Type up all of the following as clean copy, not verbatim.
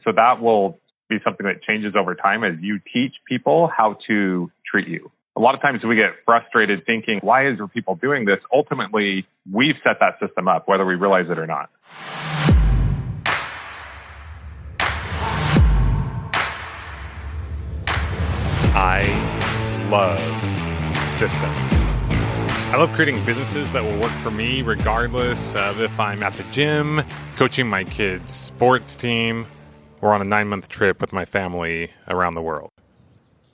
So that will be something that changes over time as you teach people how to treat you. A lot of times we get frustrated thinking, why are people doing this? Ultimately, we've set that system up, whether we realize it or not. I love systems. I love creating businesses that will work for me regardless of if I'm at the gym, coaching my kids' sports team, or on a 9-month trip with my family around the world.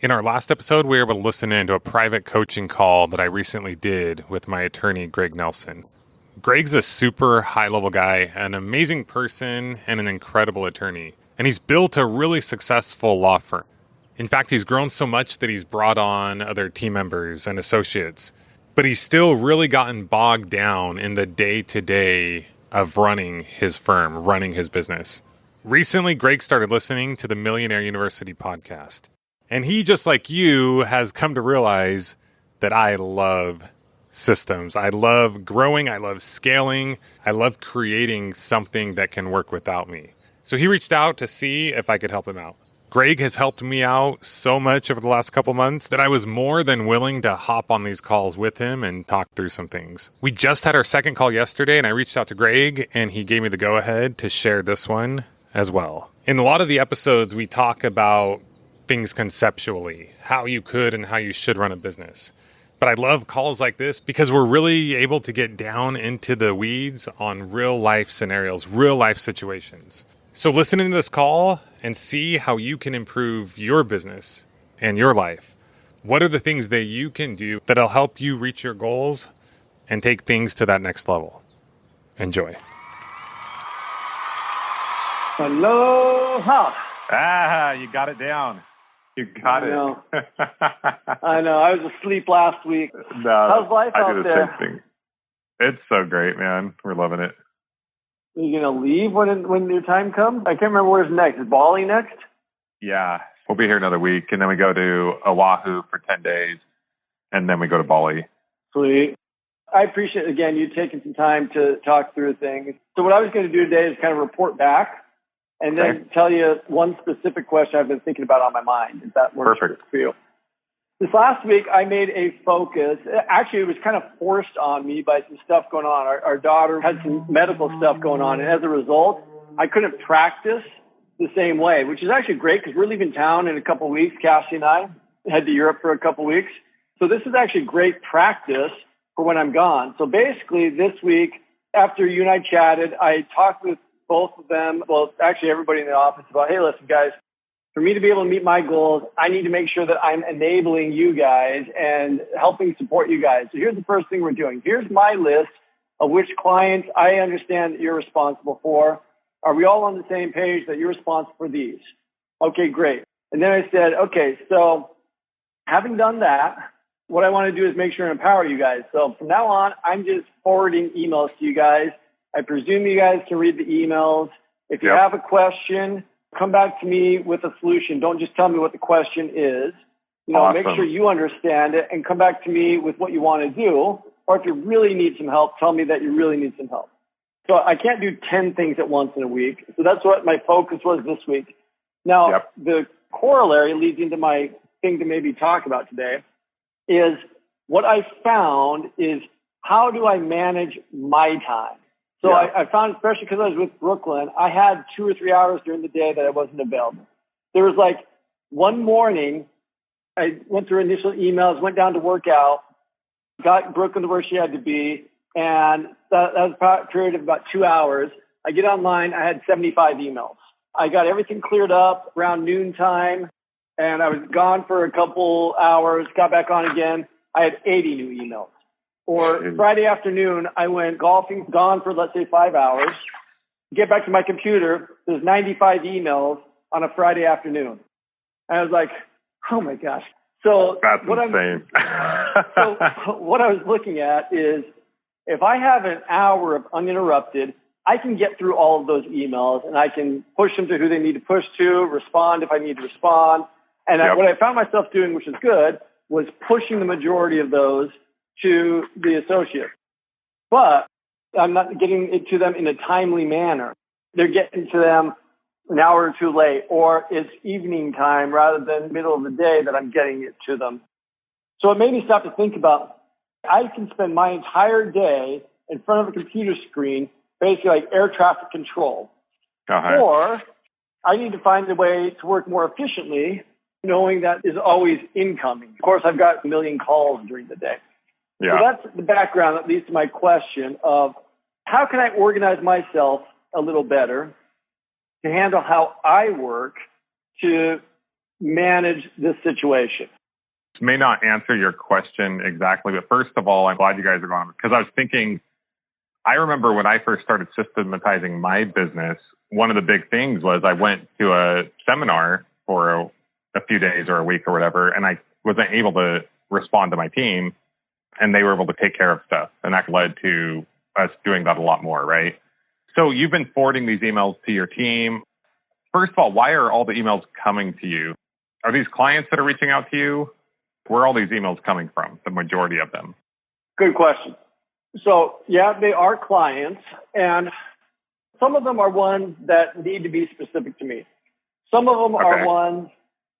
In our last episode, we were able to listen in to a private coaching call that I recently did with my attorney, Greg Nelson. Greg's a super high-level guy, an amazing person, and an incredible attorney. And he's built a really successful law firm. In fact, he's grown so much that he's brought on other team members and associates. But he's still really gotten bogged down in the day-to-day of running his firm, running his business. Recently, Greg started listening to the Millionaire University podcast. And he, just like you, has come to realize that I love systems. I love growing. I love scaling. I love creating something that can work without me. So he reached out to see if I could help him out. Greg has helped me out so much over the last couple months that I was more than willing to hop on these calls with him and talk through some things. We just had our second call yesterday, and I reached out to Greg, and he gave me the go-ahead to share this one as well. In a lot of the episodes, we talk about things conceptually, how you could and how you should run a business. But I love calls like this because we're really able to get down into the weeds on real life scenarios, real life situations. So listen to this call and see how you can improve your business and your life. What are the things that you can do that'll help you reach your goals and take things to that next level? Enjoy. Aloha. You got it down. You got it. I know. I was asleep last week. No, how's life out there? I do the same thing. It's so great, man. We're loving it. Are you going to leave when your time comes? I can't remember where's next. Is Bali next? Yeah. We'll be here another week, and then we go to Oahu for 10 days, and then we go to Bali. Sweet. I appreciate, again, you taking some time to talk through things. So what I was going to do today is kind of report back and then tell you one specific question I've been thinking about on my mind, if that works for you. This last week, I made a focus. Actually, it was kind of forced on me by some stuff going on. Our daughter had some medical stuff going on, and as a result, I couldn't practice the same way, which is actually great because we're leaving town in a couple of weeks. Cassie and I head to Europe for a couple of weeks. So this is actually great practice for when I'm gone. So basically, this week, after you and I chatted, I talked with both of them, well, actually everybody in the office about, hey, listen, guys, for me to be able to meet my goals, I need to make sure that I'm enabling you guys and helping support you guys. So here's the first thing we're doing. Here's my list of which clients I understand that you're responsible for. Are we all on the same page that you're responsible for these? Okay, great. And then I said, okay, so having done that, what I want to do is make sure and empower you guys. So from now on, I'm just forwarding emails to you guys. I presume you guys can read the emails. If you have a question, come back to me with a solution. Don't just tell me what the question is. Make sure you understand it and come back to me with what you want to do. Or if you really need some help, tell me that you really need some help. So I can't do 10 things at once in a week. So that's what my focus was this week. Now, the corollary leads into my thing to maybe talk about today is what I found is how do I manage my time? So I found, especially because I was with Brooklyn, I had 2 or 3 hours during the day that I wasn't available. There was like one morning, I went through initial emails, went down to work out, got Brooklyn to where she had to be, and that was a period of about 2 hours. I get online, I had 75 emails. I got everything cleared up around noon time, and I was gone for a couple hours, got back on again. I had 80 new emails. Or Friday afternoon, I went golfing, gone for, let's say, 5 hours. Get back to my computer, there's 95 emails on a Friday afternoon. And I was like, oh my gosh. So that's insane. So what I was looking at is if I have an hour of uninterrupted, I can get through all of those emails and I can push them to who they need to push to, respond if I need to respond. And what I found myself doing, which is good, was pushing the majority of those to the associates. But I'm not getting it to them in a timely manner. They're getting to them an hour or two late, or it's evening time rather than middle of the day that I'm getting it to them. So it made me stop to think about, I can spend my entire day in front of a computer screen, basically like air traffic control. Or I need to find a way to work more efficiently, knowing that is always incoming. Of course, I've got a million calls during the day. Yeah. So that's the background that leads to my question of how can I organize myself a little better to handle how I work to manage this situation? This may not answer your question exactly, but first of all, I'm glad you guys are going, because I was thinking, I remember when I first started systematizing my business, one of the big things was I went to a seminar for a few days or a week or whatever, and I wasn't able to respond to my team, and they were able to take care of stuff. And that led to us doing that a lot more, right? So you've been forwarding these emails to your team. First of all, why are all the emails coming to you? Are these clients that are reaching out to you? Where are all these emails coming from, the majority of them? Good question. So, yeah, they are clients, and some of them are ones that need to be specific to me. Some of them are ones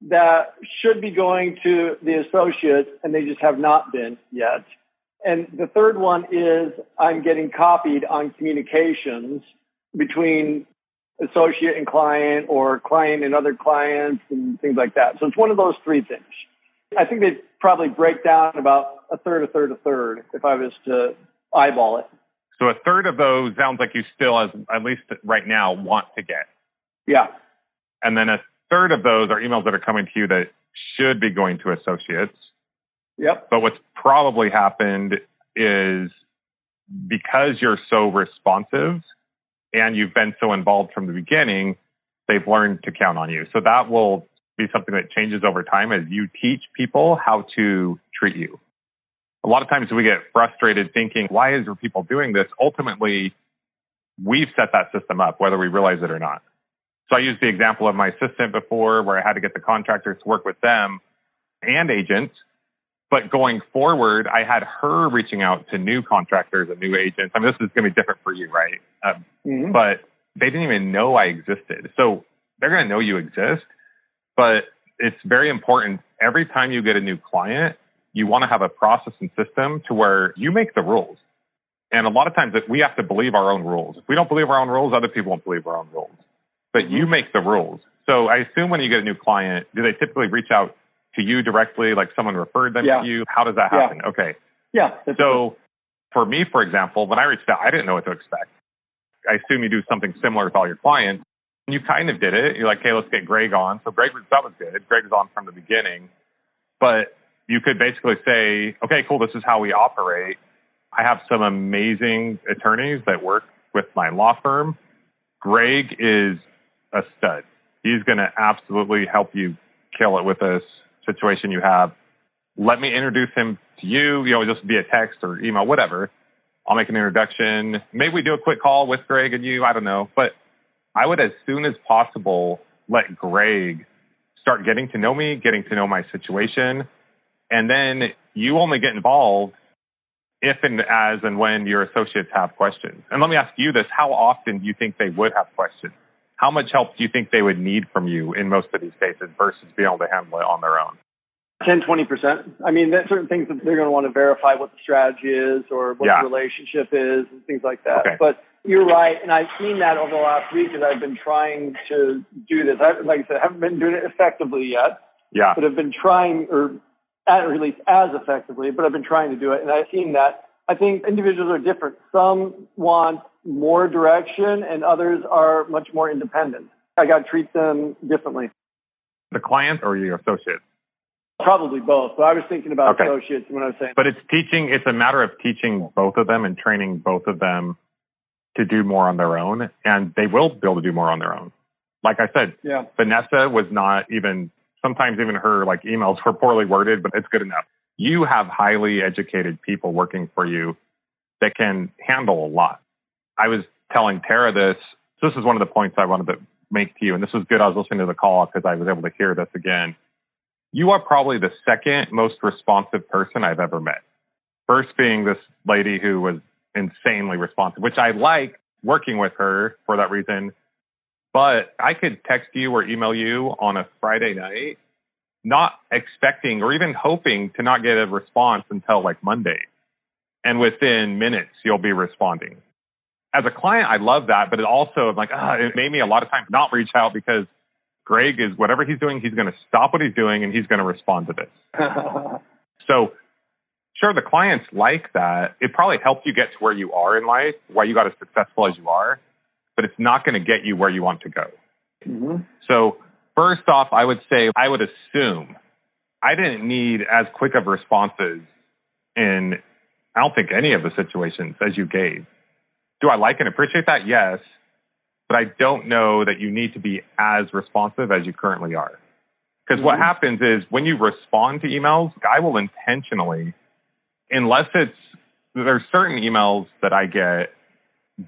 that should be going to the associates, and they just have not been yet. And the third one is I'm getting copied on communications between associate and client, or client and other clients, and things like that. So it's one of those three things. I think they probably break down about a third if I was to eyeball it. So a third of those sounds like you still, as at least right now, want to get. Yeah. And then a third of those are emails that are coming to you that should be going to associates. Yep. But what's probably happened is because you're so responsive and you've been so involved from the beginning, they've learned to count on you. So that will be something that changes over time as you teach people how to treat you. A lot of times we get frustrated thinking, why are people doing this? Ultimately, we've set that system up, whether we realize it or not. So I used the example of my assistant before, where I had to get the contractors to work with them and agents. But going forward, I had her reaching out to new contractors and new agents. I mean, this is going to be different for you, right? But they didn't even know I existed. So they're going to know you exist. But it's very important. Every time you get a new client, you want to have a process and system to where you make the rules. And a lot of times we have to believe our own rules. If we don't believe our own rules, other people won't believe our own rules. But you make the rules. So I assume when you get a new client, do they typically reach out to you directly, like someone referred them to you? How does that happen? Yeah. Okay. Yeah. So for me, for example, when I reached out, I didn't know what to expect. I assume you do something similar with all your clients. And you kind of did it. You're like, hey, let's get Greg on. So Greg, that was good. Greg was on from the beginning. But you could basically say, okay, cool, this is how we operate. I have some amazing attorneys that work with my law firm. Greg is a stud. He's going to absolutely help you kill it with this situation you have. Let me introduce him to you, just via text or email, whatever. I'll make an introduction. Maybe we do a quick call with Greg and you. I don't know. But I would, as soon as possible, let Greg start getting to know me, getting to know my situation. And then you only get involved if and as and when your associates have questions. And let me ask you this. How often do you think they would have questions? How much help do you think they would need from you in most of these cases versus being able to handle it on their own? 10, 20%. I mean, there's certain things that they're going to want to verify what the strategy is or what the relationship is and things like that. Okay. But you're right. And I've seen that over the last week as I've been trying to do this. Like I said, I haven't been doing it effectively yet. Yeah. But I've been trying, or at least as effectively, but I've been trying to do it. And I've seen that. I think individuals are different. Some want more direction and others are much more independent. I got to treat them differently. The client or your associates? Probably both. But I was thinking about associates when I was saying. But it's a matter of teaching both of them and training both of them to do more on their own. And they will be able to do more on their own. Like I said, Vanessa was not even, sometimes even her emails were poorly worded, but it's good enough. You have highly educated people working for you that can handle a lot. I was telling Tara this. This is one of the points I wanted to make to you. And this was good. I was listening to the call because I was able to hear this again. You are probably the second most responsive person I've ever met. First being this lady who was insanely responsive, which I like working with her for that reason. But I could text you or email you on a Friday night, not expecting or even hoping to not get a response until like Monday. And within minutes, you'll be responding. As a client, I love that, but it also, like, it made me a lot of times not reach out because Greg is, whatever he's doing, he's going to stop what he's doing and he's going to respond to this. So sure, the clients like that. It probably helped you get to where you are in life, why you got as successful as you are, but it's not going to get you where you want to go. Mm-hmm. So first off, I would say, I would assume I didn't need as quick of responses in, I don't think, any of the situations as you gave. Do I like and appreciate that? Yes. But I don't know that you need to be as responsive as you currently are. Because what happens is when you respond to emails, I will intentionally, unless there's certain emails that I get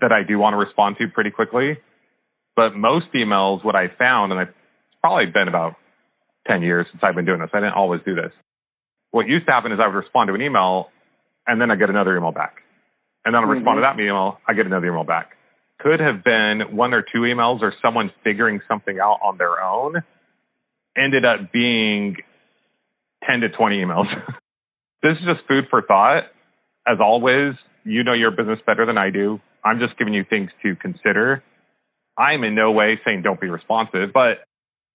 that I do want to respond to pretty quickly. But most emails, what I found, and it's probably been about 10 years since I've been doing this, I didn't always do this. What used to happen is I would respond to an email and then I get another email back. And then I'll respond to that email, I get another email back. Could have been one or two emails or someone figuring something out on their own. Ended up being 10 to 20 emails. This is just food for thought. As always, you know your business better than I do. I'm just giving you things to consider. I'm in no way saying don't be responsive, but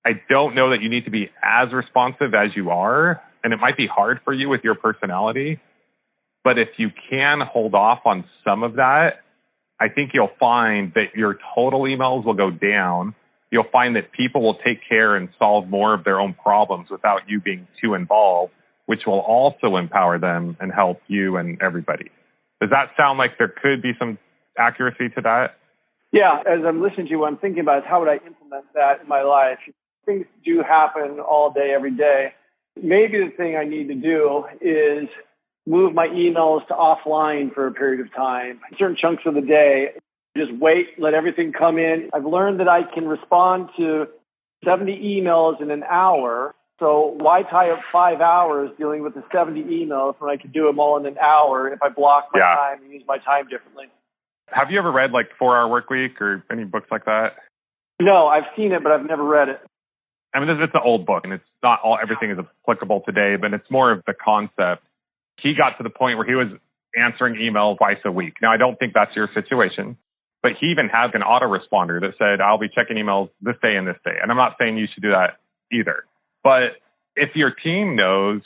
I don't know that you need to be as responsive as you are. And it might be hard for you with your personality. But if you can hold off on some of that, I think you'll find that your total emails will go down. You'll find that people will take care and solve more of their own problems without you being too involved, which will also empower them and help you and everybody. Does that sound like there could be some accuracy to that? Yeah, as I'm listening to you, what I'm thinking about is how would I implement that in my life? Things do happen all day, every day. Maybe the thing I need to do is move my emails to offline for a period of time, certain chunks of the day. Just wait, let everything come in. I've learned that I can respond to 70 emails in an hour. So why tie up 5 hours dealing with the 70 emails when I could do them all in an hour if I block my time and use my time differently? Have you ever read like 4 Hour Workweek or any books like that? No, I've seen it, but I've never read it. I mean, it's an old book and it's not everything is applicable today, but it's more of the concept. He got to the point where he was answering emails twice a week. Now, I don't think that's your situation, but he even has an autoresponder that said, I'll be checking emails this day and this day. And I'm not saying you should do that either. But if your team knows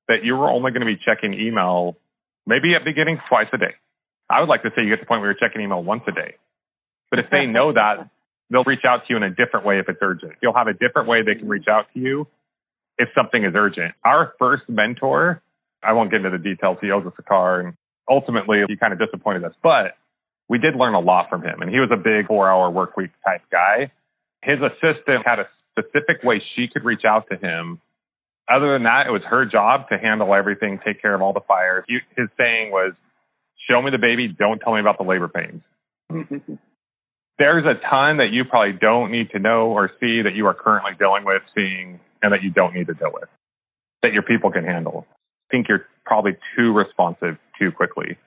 that you were only going to be checking email, maybe at the beginning twice a day. I would like to say you get to the point where you're checking email once a day. But if they know that, they'll reach out to you in a different way if it's urgent. You'll have a different way they can reach out to you if something is urgent. Our first mentor, I won't get into the details, he owes us a car, and ultimately he kind of disappointed us. But we did learn a lot from him, and he was a big 4 Hour Workweek type guy. His assistant had a specific way she could reach out to him. Other than that, it was her job to handle everything, take care of all the fires. His saying was, show me the baby, don't tell me about the labor pains. There's a ton that you probably don't need to know or see that you are currently dealing with, seeing, and that you don't need to deal with, that your people can handle. I think you're probably too responsive too quickly.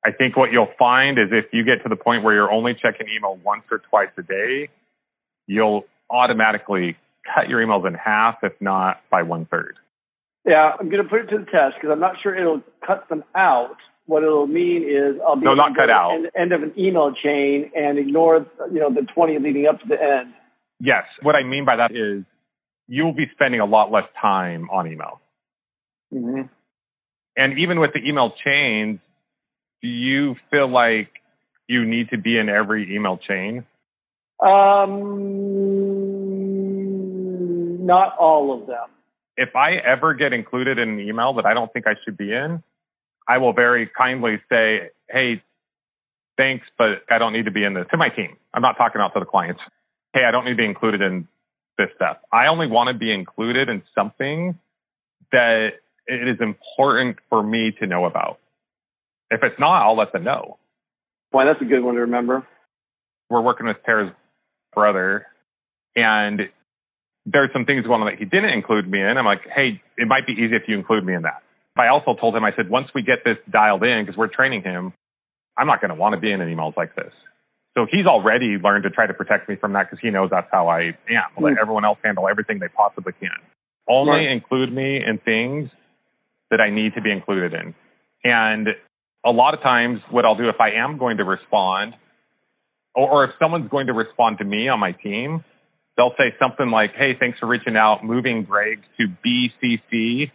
I think what you'll find is if you get to the point where you're only checking email once or twice a day, you'll automatically cut your emails in half, if not by 1/3. Yeah, I'm going to put it to the test because I'm not sure it'll cut them out. What it'll mean is I'll be not cut out. End of an email chain and ignore the 20 leading up to the end. Yes. What I mean by that is you'll be spending a lot less time on email. Mm-hmm. And even with the email chains, do you feel like you need to be in every email chain? Not all of them. If I ever get included in an email that I don't think I should be in, I will very kindly say, hey, thanks, but I don't need to be in this, to my team. I'm not talking out to the clients. Hey, I don't need to be included in this stuff. I only want to be included in something that it is important for me to know about. If it's not, I'll let them know. Boy, that's a good one to remember. We're working with Tara's brother, and there's some things going on that he didn't include me in. I'm like, hey, it might be easy if you include me in that. I also told him, I said, once we get this dialed in, because we're training him, I'm not going to want to be in emails like this. So he's already learned to try to protect me from that because he knows that's how I am. Let everyone else handle everything they possibly can. Only include me in things that I need to be included in. And a lot of times what I'll do if I am going to respond, or if someone's going to respond to me on my team, they'll say something like, hey, thanks for reaching out, moving Greg to BCC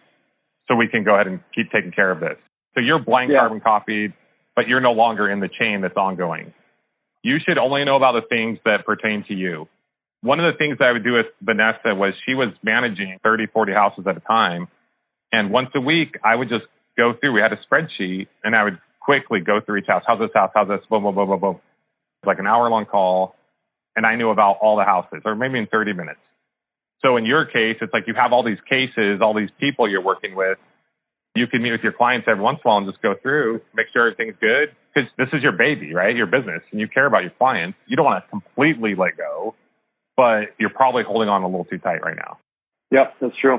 so we can go ahead and keep taking care of this. So you're blank carbon copied, but you're no longer in the chain that's ongoing. You should only know about the things that pertain to you. One of the things that I would do with Vanessa was she was managing 30, 40 houses at a time. And once a week, I would just go through. We had a spreadsheet, and I would quickly go through each house. How's this house? How's this? Boom, boom, boom, boom, boom. Like an hour-long call, and I knew about all the houses, or maybe in 30 minutes. So in your case, it's like you have all these cases, all these people you're working with. You can meet with your clients every once in a while and just go through, make sure everything's good. Because this is your baby, right? Your business, and you care about your clients. You don't want to completely let go, but you're probably holding on a little too tight right now. Yep, that's true.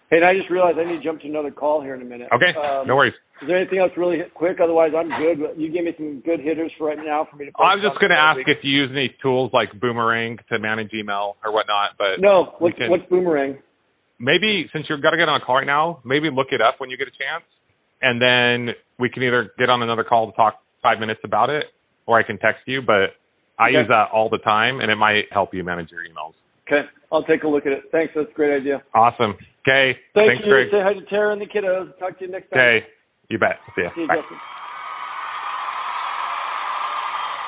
Hey, and I just realized I need to jump to another call here in a minute. Okay, no worries. Is there anything else really quick? Otherwise, I'm good. You gave me some good hitters for right now for me to. I was just going to ask if you use any tools like Boomerang to manage email or whatnot. But no, what's Boomerang? Maybe since you've got to get on a call right now, maybe look it up when you get a chance, and then we can either get on another call to talk 5 minutes about it, or I can text you. But I use that all the time, and it might help you manage your emails. Okay, I'll take a look at it. Thanks, that's a great idea. Awesome. Okay, thanks, Greg. Say hi to Tara and the kiddos. Talk to you next time. Okay, you bet. See ya. See you, Bye. Justin.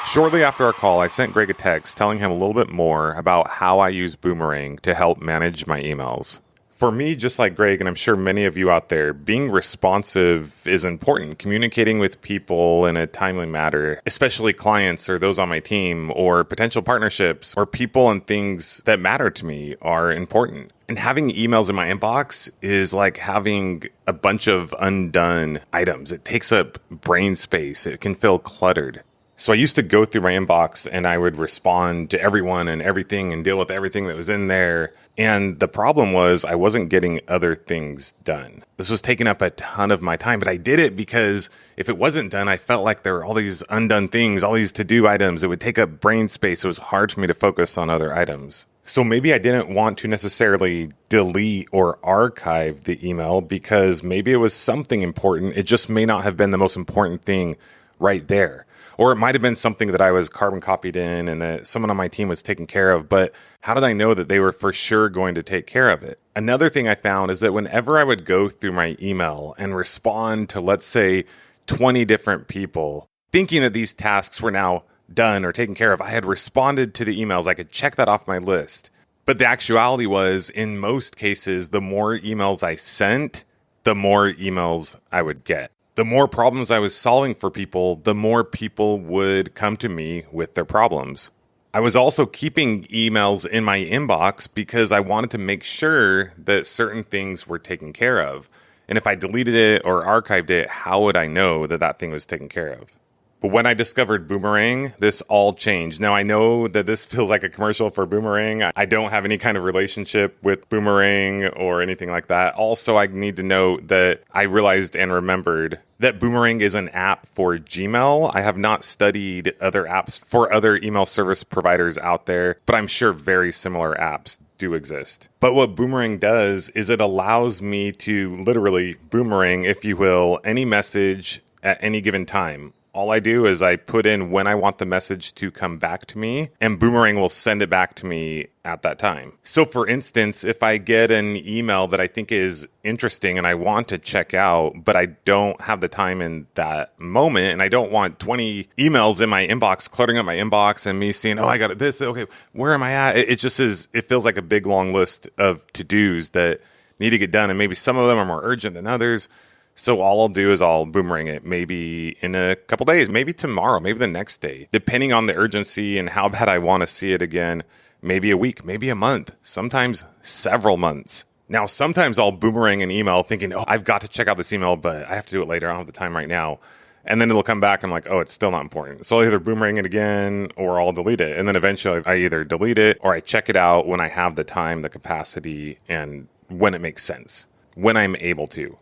Shortly after our call, I sent Greg a text telling him a little bit more about how I use Boomerang to help manage my emails. For me, just like Greg, and I'm sure many of you out there, being responsive is important. Communicating with people in a timely manner, especially clients or those on my team or potential partnerships or people and things that matter to me are important. And having emails in my inbox is like having a bunch of undone items. It takes up brain space. It can feel cluttered. So I used to go through my inbox and I would respond to everyone and everything and deal with everything that was in there. And the problem was I wasn't getting other things done. This was taking up a ton of my time, but I did it because if it wasn't done, I felt like there were all these undone things, all these to-do items. It would take up brain space. It was hard for me to focus on other items. So maybe I didn't want to necessarily delete or archive the email because maybe it was something important. It just may not have been the most important thing right there. Or it might have been something that I was carbon copied in and that someone on my team was taking care of, but how did I know that they were for sure going to take care of it? Another thing I found is that whenever I would go through my email and respond to, let's say, 20 different people, thinking that these tasks were now done or taken care of, I had responded to the emails. I could check that off my list. But the actuality was, in most cases, the more emails I sent, the more emails I would get. The more problems I was solving for people, the more people would come to me with their problems. I was also keeping emails in my inbox because I wanted to make sure that certain things were taken care of. And if I deleted it or archived it, how would I know that that thing was taken care of? But when I discovered Boomerang, this all changed. Now, I know that this feels like a commercial for Boomerang. I don't have any kind of relationship with Boomerang or anything like that. Also, I need to note that I realized and remembered that Boomerang is an app for Gmail. I have not studied other apps for other email service providers out there, but I'm sure very similar apps do exist. But what Boomerang does is it allows me to literally boomerang, if you will, any message at any given time. All I do is I put in when I want the message to come back to me, and Boomerang will send it back to me at that time. So for instance, if I get an email that I think is interesting and I want to check out, but I don't have the time in that moment, and I don't want 20 emails in my inbox, cluttering up my inbox and me seeing, oh, I got this, okay, where am I at? It just is, it feels like a big long list of to-dos that need to get done, and maybe some of them are more urgent than others. So all I'll do is I'll boomerang it maybe in a couple days, maybe tomorrow, maybe the next day, depending on the urgency and how bad I want to see it again, maybe a week, maybe a month, sometimes several months. Now, sometimes I'll boomerang an email thinking, oh, I've got to check out this email, but I have to do it later. I don't have the time right now. And then it'll come back. I'm like, oh, it's still not important. So I'll either boomerang it again or I'll delete it. And then eventually I either delete it or I check it out when I have the time, the capacity, and when it makes sense, when I'm able to.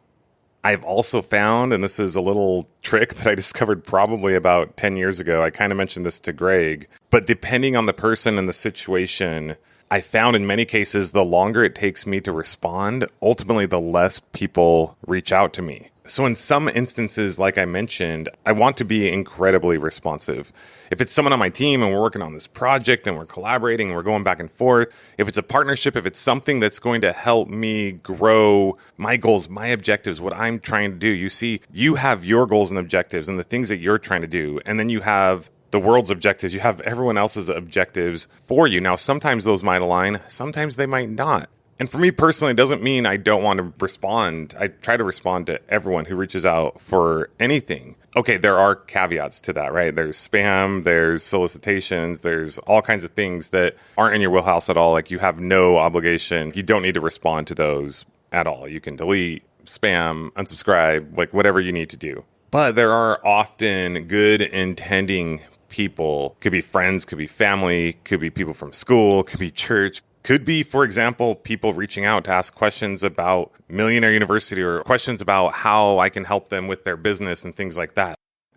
I've also found, and this is a little trick that I discovered probably about 10 years ago. I kind of mentioned this to Greg, but depending on the person and the situation, I found in many cases, the longer it takes me to respond, ultimately, the less people reach out to me. So in some instances, like I mentioned, I want to be incredibly responsive. If it's someone on my team and we're working on this project and we're collaborating and we're going back and forth, if it's a partnership, if it's something that's going to help me grow my goals, my objectives, what I'm trying to do, you see, you have your goals and objectives and the things that you're trying to do. And then you have the world's objectives. You have everyone else's objectives for you. Now, sometimes those might align. Sometimes they might not. And for me personally, it doesn't mean I don't want to respond. I try to respond to everyone who reaches out for anything. Okay, there are caveats to that, right? There's spam, there's solicitations, there's all kinds of things that aren't in your wheelhouse at all. Like you have no obligation. You don't need to respond to those at all. You can delete, spam, unsubscribe, like whatever you need to do. But there are often good intending people. Could be friends, could be family, could be people from school, could be church. Could be, for example, people reaching out to ask questions about Millionaire University or questions about how I can help them with their business and things like that.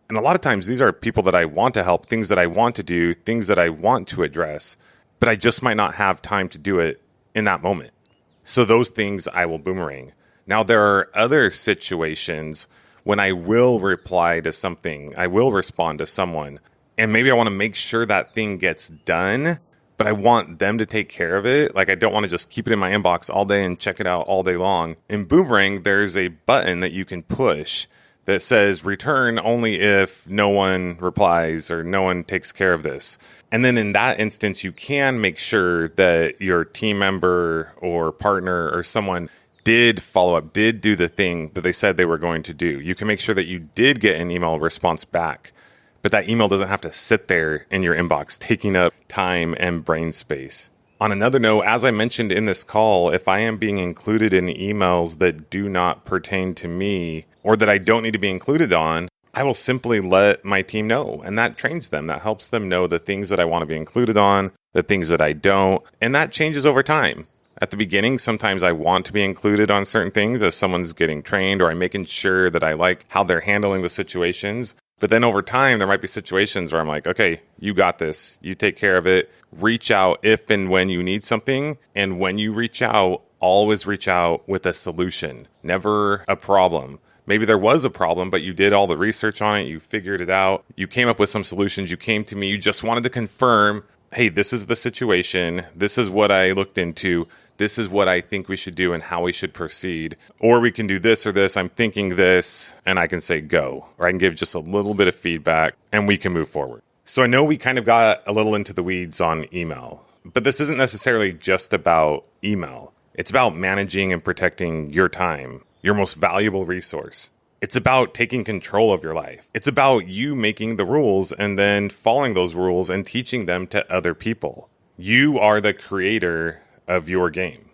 And a lot of times these are people that I want to help, things that I want to do, things that I want to address, but I just might not have time to do it in that moment. So those things I will boomerang. Now, there are other situations when I will reply to something, I will respond to someone, and maybe I want to make sure that thing gets done, but I want them to take care of it. Like I don't want to just keep it in my inbox all day and check it out all day long. In Boomerang, there's a button that you can push that says return only if no one replies or no one takes care of this. And then in that instance, you can make sure that your team member or partner or someone did follow up, did do the thing that they said they were going to do. You can make sure that you did get an email response back. But that email doesn't have to sit there in your inbox, taking up time and brain space. On another note, as I mentioned in this call, if I am being included in emails that do not pertain to me or that I don't need to be included on, I will simply let my team know. And that trains them. That helps them know the things that I want to be included on, the things that I don't. And that changes over time. At the beginning, sometimes I want to be included on certain things as someone's getting trained or I'm making sure that I like how they're handling the situations. But then over time, there might be situations where I'm like, okay, you got this. You take care of it. Reach out if and when you need something. And when you reach out, always reach out with a solution, never a problem. Maybe there was a problem, but you did all the research on it. You figured it out. You came up with some solutions. You came to me. You just wanted to confirm, hey, this is the situation. This is what I looked into. This is what I think we should do and how we should proceed. Or we can do this or this. I'm thinking this, and I can say go. Or I can give just a little bit of feedback, and we can move forward. So I know we kind of got a little into the weeds on email, but this isn't necessarily just about email. It's about managing and protecting your time, your most valuable resource. It's about taking control of your life. It's about you making the rules and then following those rules and teaching them to other people. You are the creator of your game.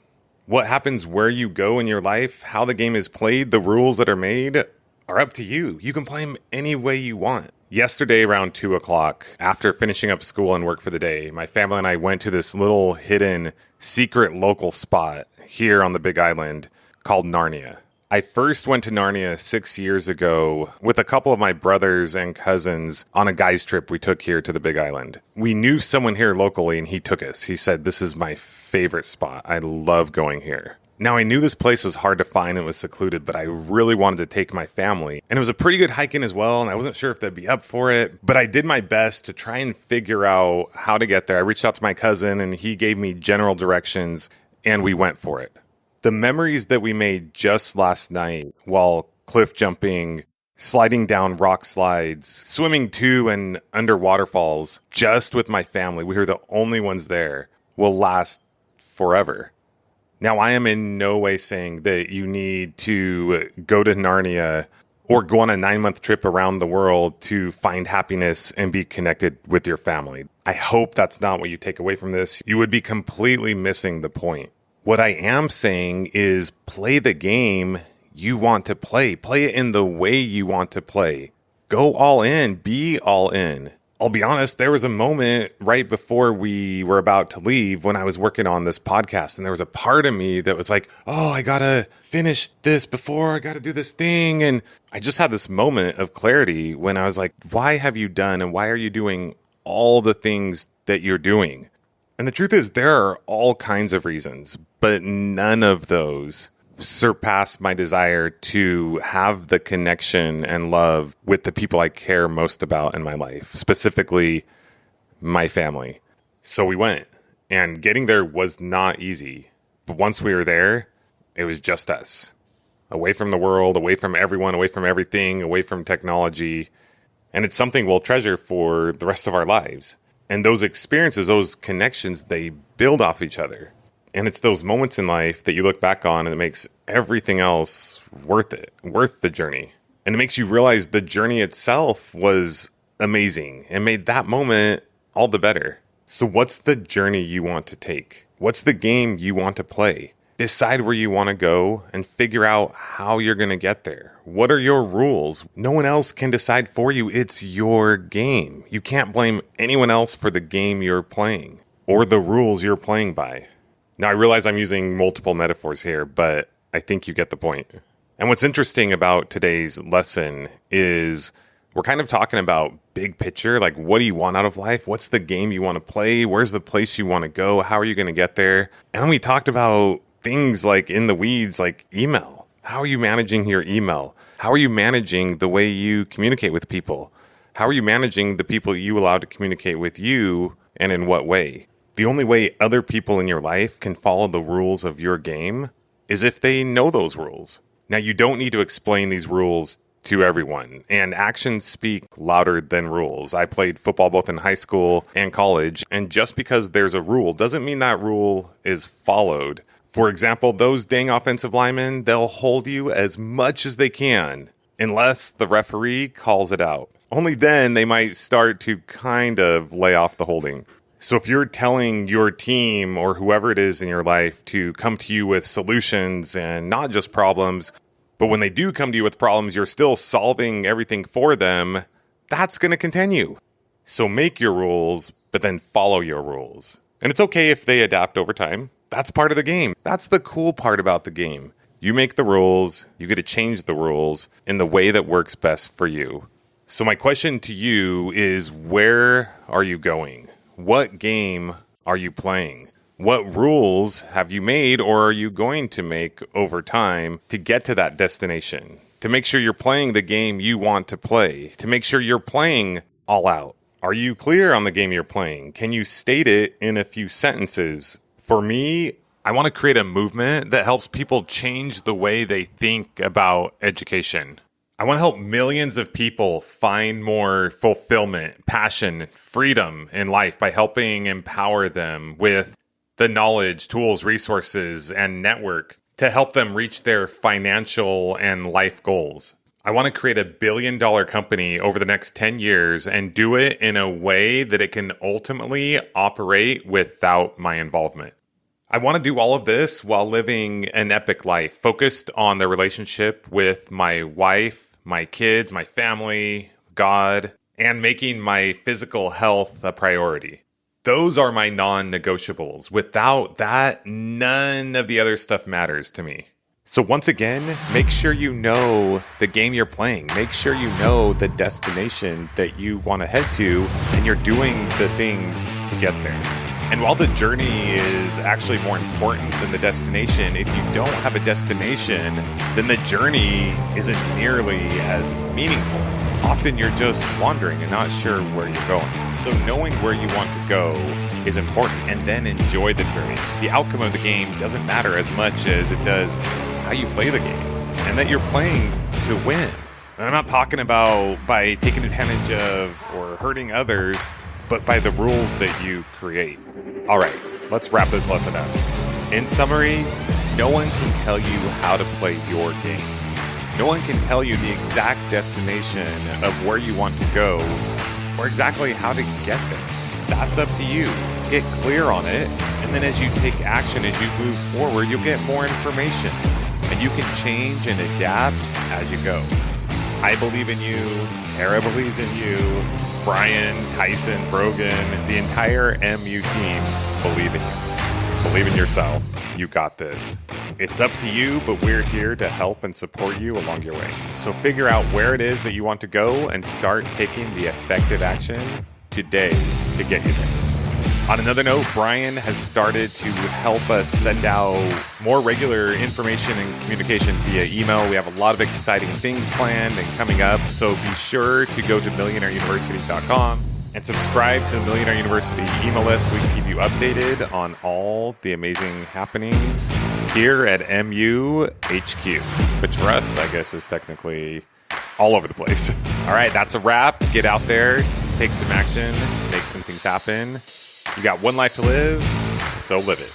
What happens where you go in your life, how the game is played, the rules that are made are up to you. You can play them any way you want. Yesterday around 2:00, after finishing up school and work for the day, my family and I went to this little hidden secret local spot here on the Big Island called Narnia. I first went to Narnia 6 years ago with a couple of my brothers and cousins on a guys trip we took here to the Big Island. We knew someone here locally and he took us. He said, this is my favorite spot. I love going here. Now I knew this place was hard to find and was secluded, but I really wanted to take my family. And it was a pretty good hiking as well, and I wasn't sure if they'd be up for it, but I did my best to try and figure out how to get there. I reached out to my cousin and he gave me general directions and we went for it. The memories that we made just last night while cliff jumping, sliding down rock slides, swimming to and under waterfalls, just with my family, we were the only ones there, will last forever. Now, I am in no way saying that you need to go to Narnia or go on a 9-month trip around the world to find happiness and be connected with your family. I hope that's not what you take away from this. You would be completely missing the point. What I am saying is play the game you want to play. Play it in the way you want to play. Go all in. Be all in. I'll be honest, there was a moment right before we were about to leave when I was working on this podcast, and there was a part of me that was like, oh, I gotta finish this before I gotta do this thing. And I just had this moment of clarity when I was like, why have you done and why are you doing all the things that you're doing? And the truth is, there are all kinds of reasons, but none of those surpass my desire to have the connection and love with the people I care most about in my life, specifically my family. So we went, and getting there was not easy. But once we were there, it was just us. Away from the world, away from everyone, away from everything, away from technology. And it's something we'll treasure for the rest of our lives. And those experiences, those connections, they build off each other. And it's those moments in life that you look back on and it makes everything else worth it, worth the journey. And it makes you realize the journey itself was amazing and made that moment all the better. So what's the journey you want to take? What's the game you want to play? Decide where you want to go and figure out how you're going to get there. What are your rules? No one else can decide for you. It's your game. You can't blame anyone else for the game you're playing or the rules you're playing by. Now, I realize I'm using multiple metaphors here, but I think you get the point. And what's interesting about today's lesson is we're kind of talking about big picture, like what do you want out of life? What's the game you want to play? Where's the place you want to go? How are you going to get there? And then we talked about things like in the weeds, like email. How are you managing your email? How are you managing the way you communicate with people? How are you managing the people you allow to communicate with you, and in what way? The only way other people in your life can follow the rules of your game is if they know those rules. Now, you don't need to explain these rules to everyone, and actions speak louder than rules. I played football both in high school and college, and just because there's a rule doesn't mean that rule is followed. For example, those dang offensive linemen, they'll hold you as much as they can unless the referee calls it out. Only then they might start to kind of lay off the holding. So if you're telling your team or whoever it is in your life to come to you with solutions and not just problems, but when they do come to you with problems, you're still solving everything for them, that's going to continue. So make your rules, but then follow your rules. And it's okay if they adapt over time. That's part of the game. That's the cool part about the game. You make the rules, you get to change the rules in the way that works best for you. So my question to you is, where are you going? What game are you playing? What rules have you made or are you going to make over time to get to that destination? To make sure you're playing the game you want to play, to make sure you're playing all out. Are you clear on the game you're playing? Can you state it in a few sentences? For me, I want to create a movement that helps people change the way they think about education. I want to help millions of people find more fulfillment, passion, freedom in life by helping empower them with the knowledge, tools, resources, and network to help them reach their financial and life goals. I want to create $1 billion company over the next 10 years and do it in a way that it can ultimately operate without my involvement. I want to do all of this while living an epic life, focused on the relationship with my wife, my kids, my family, God, and making my physical health a priority. Those are my non-negotiables. Without that, none of the other stuff matters to me. So once again, make sure you know the game you're playing. Make sure you know the destination that you want to head to, and you're doing the things to get there. And while the journey is actually more important than the destination, if you don't have a destination, then the journey isn't nearly as meaningful. Often you're just wandering and not sure where you're going. So knowing where you want to go is important, and then enjoy the journey. The outcome of the game doesn't matter as much as it does how you play the game, and that you're playing to win. And I'm not talking about by taking advantage of or hurting others, but by the rules that you create. All right, let's wrap this lesson up. In summary, no one can tell you how to play your game. No one can tell you the exact destination of where you want to go or exactly how to get there. That's up to you. Get clear on it, and then as you take action, as you move forward, you'll get more information, and you can change and adapt as you go. I believe in you. Tara believes in you. Brian, Tyson, Brogan, the entire MU team believe in you. Believe in yourself. You got this. It's up to you, but we're here to help and support you along your way. So figure out where it is that you want to go and start taking the effective action today to get you there. On another note, Brian has started to help us send out more regular information and communication via email. We have a lot of exciting things planned and coming up, so be sure to go to millionaireuniversity.com and subscribe to the Millionaire University email list so we can keep you updated on all the amazing happenings here at MU HQ, which for us, I guess, is technically all over the place. All right, that's a wrap. Get out there, take some action, make some things happen. You got one life to live, so live it.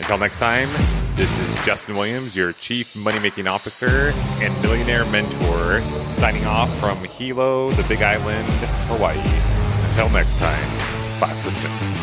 Until next time, this is Justin Williams, your Chief Money-Making Officer and Millionaire Mentor, signing off from Hilo, the Big Island, Hawaii. Until next time, class dismissed.